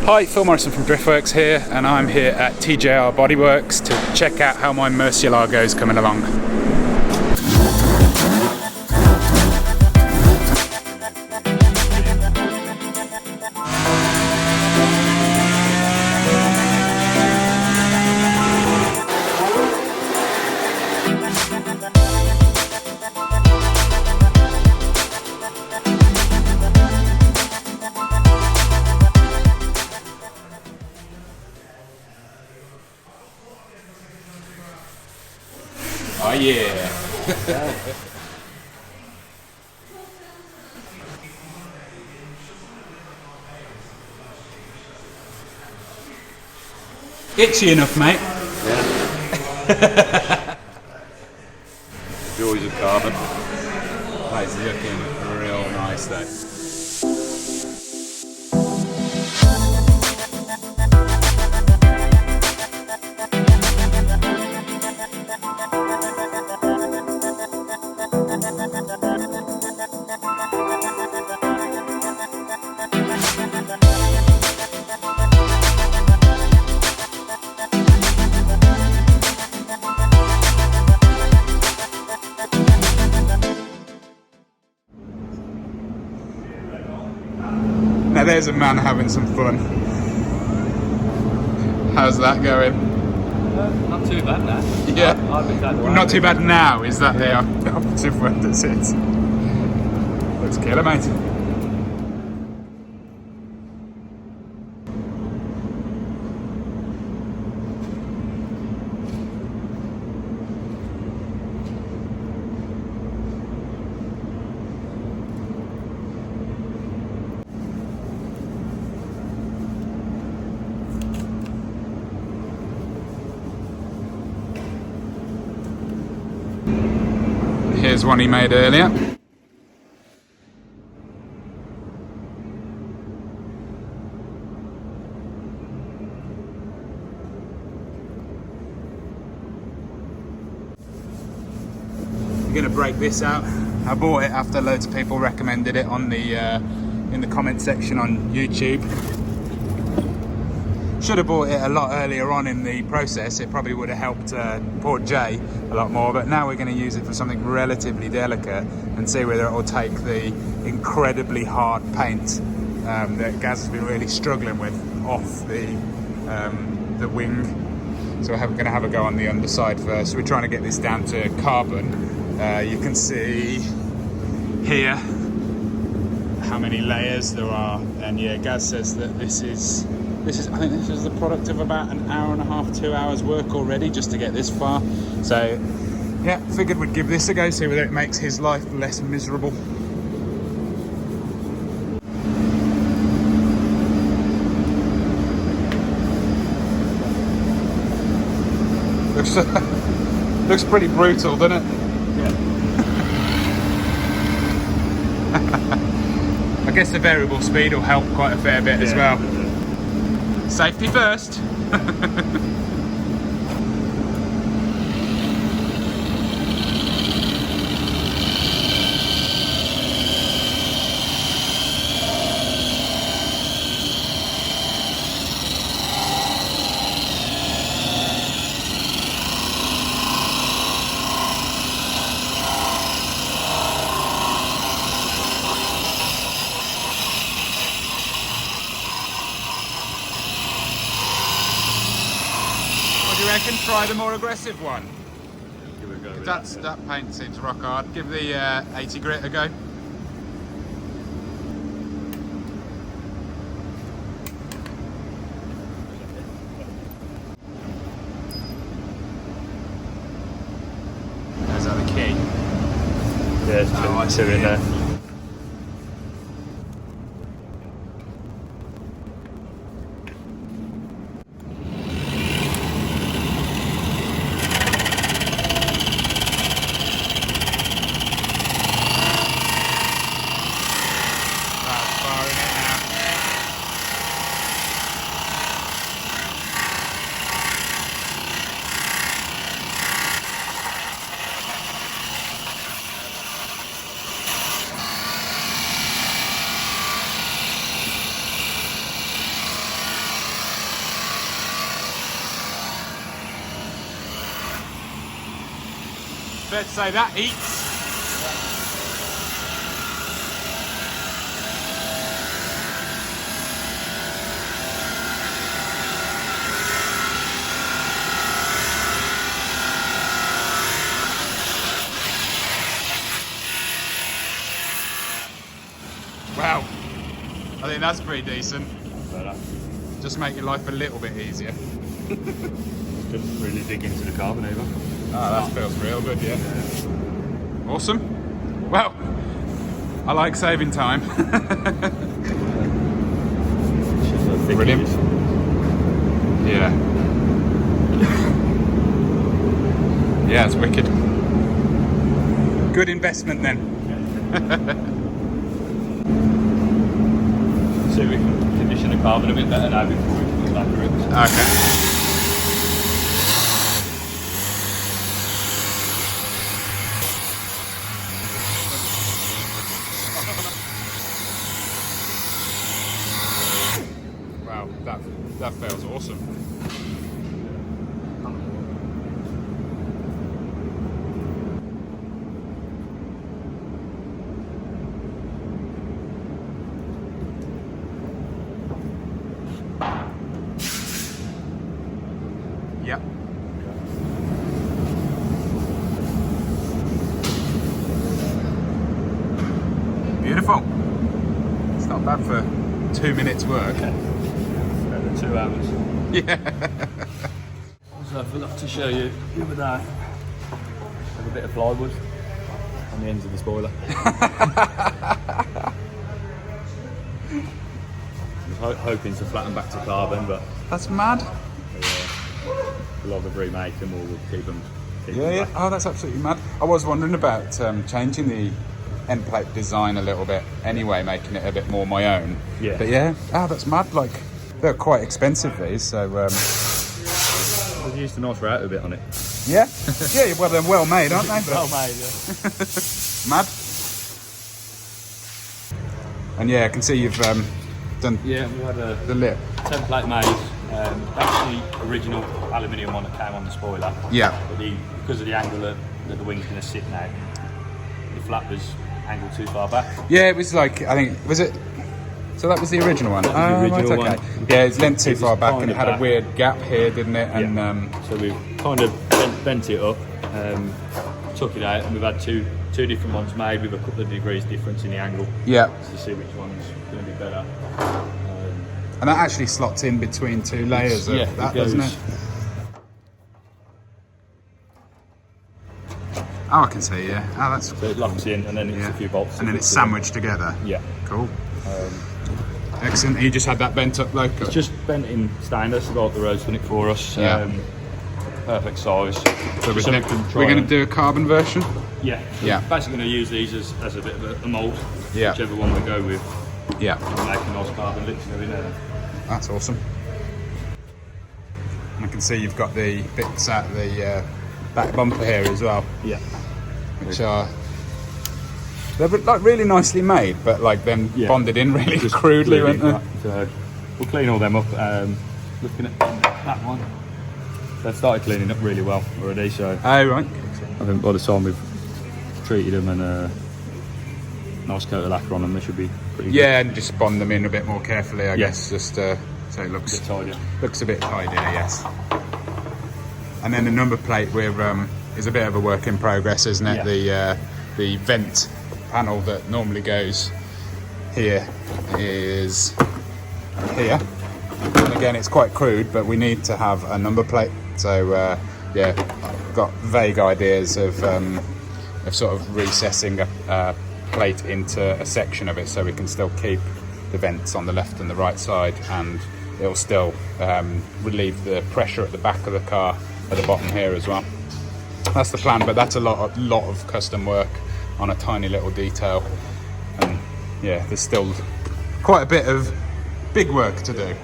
Hi, Phil Morrison from Driftworks here, and I'm here at TJR Bodyworks to check out how my Murcielago is coming along. Oh yeah! Itchy enough, mate? Yeah. Joys of carbon. That's looking real nice though. Now there's a man having some fun. How's that going? Not too bad now. Yeah. I've been glad. Not too bad now, is that the operative word that's it? Looks killer, mate. Here's one he made earlier. I'm gonna break this out. I bought it after loads of people recommended it on the in the comment section on YouTube. Should have bought it a lot earlier on in the process. It probably would have helped poor Jay a lot more, but now we're going to use it for something relatively delicate and see whether it will take the incredibly hard paint that Gaz has been really struggling with off the wing. So we're going to have a go on the underside first. We're trying to get this down to carbon. You can see here how many layers there are, and yeah, Gaz says that this is I think this is the product of about an hour and a half, 2 hours work already just to get this far. So yeah, figured we'd give this a go, see whether it makes his life less miserable. Looks pretty brutal, doesn't it? Yeah. I guess the variable speed will help quite a fair bit as well. Safety first. Reckon try the more aggressive one. Give it a go. That paint seems rock hard. Give the 80 grit a go. Is that the key? Yeah, it's two in there. Fair to say that eats. Wow, I think that's pretty decent. Just make your life a little bit easier. Couldn't really dig into the carbon either. Oh, that feels real good, yeah. Awesome. Well, I like saving time. Brilliant. Yeah. Yeah, it's wicked. Good investment then. See if we can condition the carbon a bit better now before we put back the ribs. Okay. Wow, that feels awesome. Yep. Beautiful. It's not bad for 2 minutes work. Better than 2 hours. Yeah. So I forgot to show you the other day. Have a bit of plywood on the ends of the spoiler. I was hoping to flatten back to carbon, but That's mad. a lot of remake them, or we'll keep them. Yeah. Back. Oh, that's absolutely mad. I was wondering about changing the end plate design a little bit anyway, making it a bit more my own. Yeah. But yeah, that's mad. Like, they're quite expensive, these, so... We've used a nice router bit on it. yeah? Yeah, well, they're well made, aren't they? Well made, yeah. Mad. And yeah, I can see you've done Yeah, we had a the lip. template made. That's the original aluminium one that came on the spoiler. Yeah. But because of the angle that the wing's going to sit now, the flap was angled too far back. Yeah, it was like, I think, was it... So that was the original one? That was the original right, okay. one. Yeah, it's leant too It was far back and kind it of had a back. weird gap here, didn't it? And So we kind of bent it up, took it out, and we've had two different ones made with a couple of degrees difference in the angle yeah. to see which one's going to be better. And that actually slots in between two layers of that, doesn't it? Oh, I can see, yeah. Oh, that's... So it locks in, and then it's a few bolts. And then it's sandwiched together. Yeah. Cool. Excellent. You just had that bent up local? It's just bent in stainless, like the road's done it for us. Yeah. Perfect size. So we're going to do a carbon version? Yeah. Yeah. We're basically going to use these as a bit of a mould. Yeah. Whichever one we go with. Yeah. And make a nice carbon lips go in there. That's awesome. And I can see you've got the bits at the back bumper here as well. Yeah. Which are... They're like really nicely made, but like them bonded in really Just crudely, weren't really they? So we'll clean all them up. Looking at that one, they've started cleaning up really well already. So Oh, right. I think by the time we've treated them and a nice coat of lacquer on them, they should be pretty good. Yeah, and just bond them in a bit more carefully, I Yeah. guess, just so it looks A bit tidier. Looks a bit tidier, yes. And then the number plate is a bit of a work in progress, isn't it? Yeah. The vent panel that normally goes here is here. And again, it's quite crude, but we need to have a number plate. So yeah, I've got vague ideas of sort of recessing a plate into a section of it, so we can still keep the vents on the left and the right side, and it'll still relieve the pressure at the back of the car at the bottom here as well. That's the plan, but that's a lot of custom work on a tiny little detail, and yeah, there's still quite a bit of big work to do.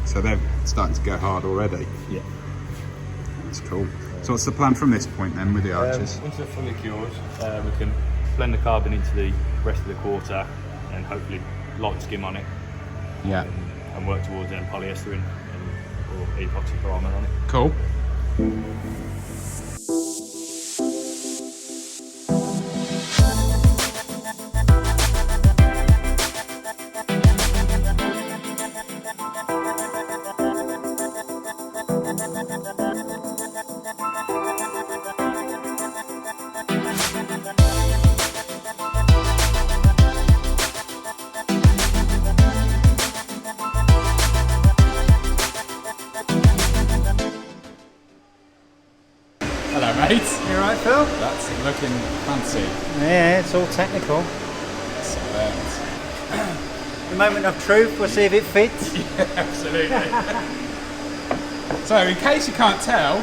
So they're starting to go hard already. Yeah. That's cool. So what's the plan from this point then with the arches? Once they're fully cured, we can blend the carbon into the rest of the quarter and hopefully light skim on it. Yeah. And work towards polyester or epoxy primer on it. Cool. mate. You alright, Phil? That's looking fancy. Yeah, it's all technical. Excellent. The moment of truth, we'll see if it fits. Yeah, absolutely. So, in case you can't tell,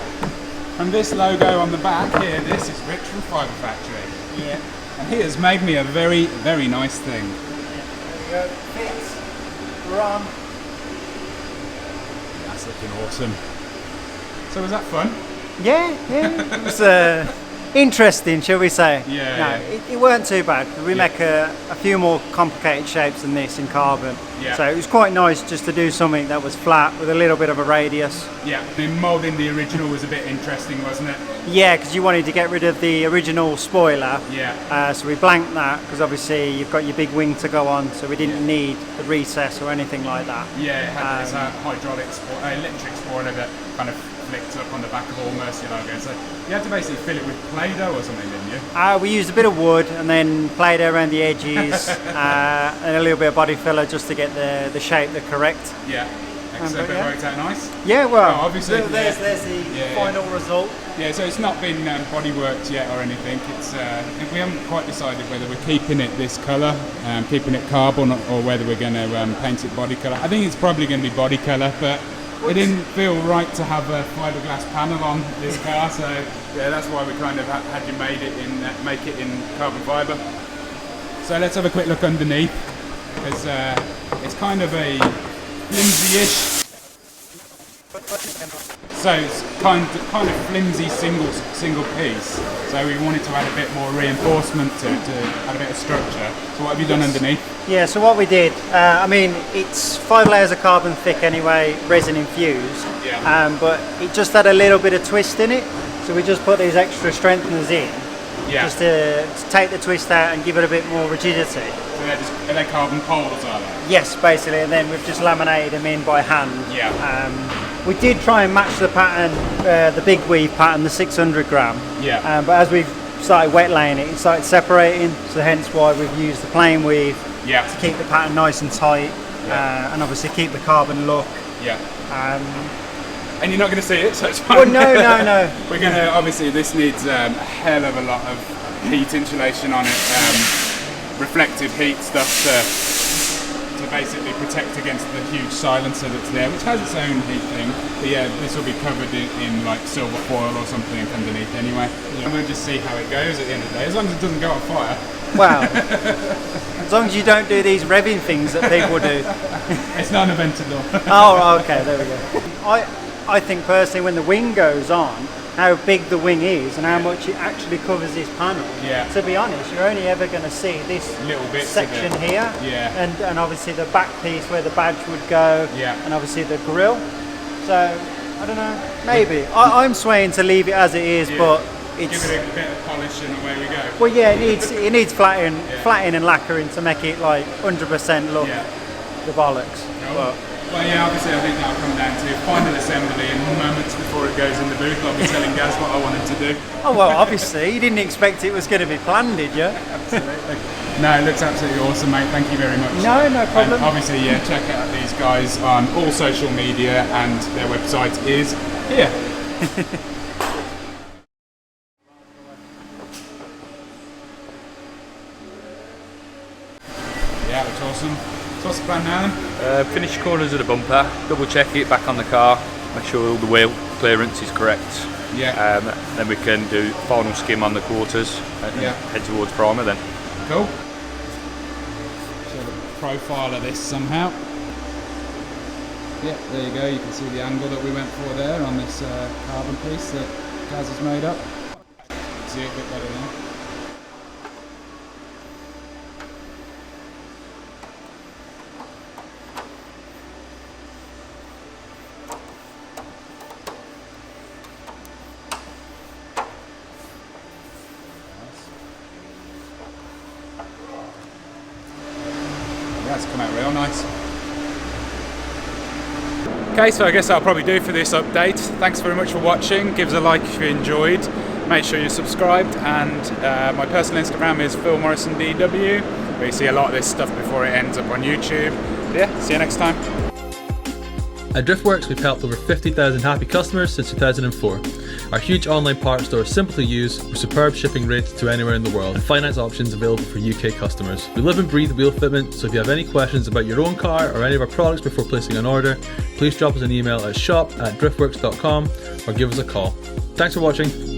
from this logo on the back here, this is Rich from Fibre Factory. Yeah. And he has made me a very, very nice thing. There we go. Fits. We're on. That's looking awesome. So was that fun? Yeah. It was interesting, shall we say? Yeah. It weren't too bad. We make a few more complicated shapes than this in carbon. Yeah. So it was quite nice just to do something that was flat with a little bit of a radius. Yeah. The moulding the original was a bit interesting, wasn't it? Yeah, because you wanted to get rid of the original spoiler. Yeah. So we blanked that because obviously you've got your big wing to go on, so we didn't need the recess or anything like that. Yeah, it had this hydraulic electric spoiler that kind of flicked up on the back of all Murcielago. So you had to basically fill it with Play-Doh or something, didn't you? We used a bit of wood and then Play-Doh around the edges and a little bit of body filler just to get the shape the correct. Yeah. Excellent. But it worked out nice. Yeah, well, obviously. there's the final result. Yeah, so it's not been bodyworked yet or anything. It's we haven't quite decided whether we're keeping it this colour, keeping it carbon, or whether we're going to paint it body colour. I think it's probably going to be body colour, but it didn't feel right to have a fiberglass panel on this car, so yeah, that's why we kind of had you make it in carbon fibre. So let's have a quick look underneath, because it's kind of a flimsy-ish. So it's kind of flimsy single piece. So we wanted to add a bit more reinforcement to add a bit of structure. So what have you done underneath? Yeah, so what we did, I mean, it's 5 layers of carbon thick anyway, resin infused. Yeah. But it just had a little bit of twist in it. So we just put these extra strengtheners in. Yeah. Just to take the twist out and give it a bit more rigidity. So are they carbon poles, are they? Yes, basically, and then we've just laminated them in by hand. Yeah. We did try and match the pattern, the big weave pattern, the 600 gram. Yeah. But as we've started wet laying it, it started separating, so hence why we've used the plain weave Yeah. to keep the pattern nice and tight, and obviously keep the carbon look. Yeah. And you're not going to see it, so it's fine. Well, no. We're going to, obviously, this needs a hell of a lot of heat insulation on it, reflective heat stuff to basically protect against the huge silencer that's there, which has its own heat thing. But yeah, this will be covered in like silver foil or something underneath anyway. Yeah. And we'll just see how it goes at the end of the day, as long as it doesn't go on fire. Well, as long as you don't do these revving things that people do. It's not an event at all. Oh, okay, there we go. I think personally when the wing goes on, how big the wing is and how much it actually covers this panel. Yeah. To be honest, you're only ever going to see this little bit section here. Yeah. And obviously the back piece where the badge would go. Yeah. And obviously the grille. So, I don't know, maybe. I'm swaying to leave it as it is, but it's... Give it a bit of polish and away we go. Well, yeah, it needs flattening and lacquering to make it like 100% look the bollocks. Cool. Well, yeah, obviously I think that'll come down to final assembly and moments before it goes in the booth. I'll be telling Gaz what I wanted to do. Oh, well, obviously, you didn't expect it was going to be planned, did you? Absolutely. No, it looks absolutely awesome, mate. Thank you very much. No problem. And obviously, yeah, check out these guys on all social media, and their website is here. Yeah, looks awesome. So what's the plan now then? Finish corners of the bumper, double check it back on the car, make sure all the wheel clearance is correct. Yeah. Then we can do final skim on the quarters and head towards primer then. Cool. Show the profile of this somehow. Yeah, there you go. You can see the angle that we went for there on this carbon piece that Gaz has made up. See it a bit better now. That's come out real nice. Okay, so I guess that'll probably do for this update. Thanks very much for watching. Give us a like if you enjoyed. Make sure you're subscribed, and my personal Instagram is philmorrisondw, where you see a lot of this stuff before it ends up on YouTube. But yeah, see you next time. At Driftworks, we've helped over 50,000 happy customers since 2004. Our huge online parts store is simple to use with superb shipping rates to anywhere in the world and finance options available for UK customers. We live and breathe wheel fitment, so if you have any questions about your own car or any of our products before placing an order, please drop us an email at shop@driftworks.com or give us a call. Thanks for watching.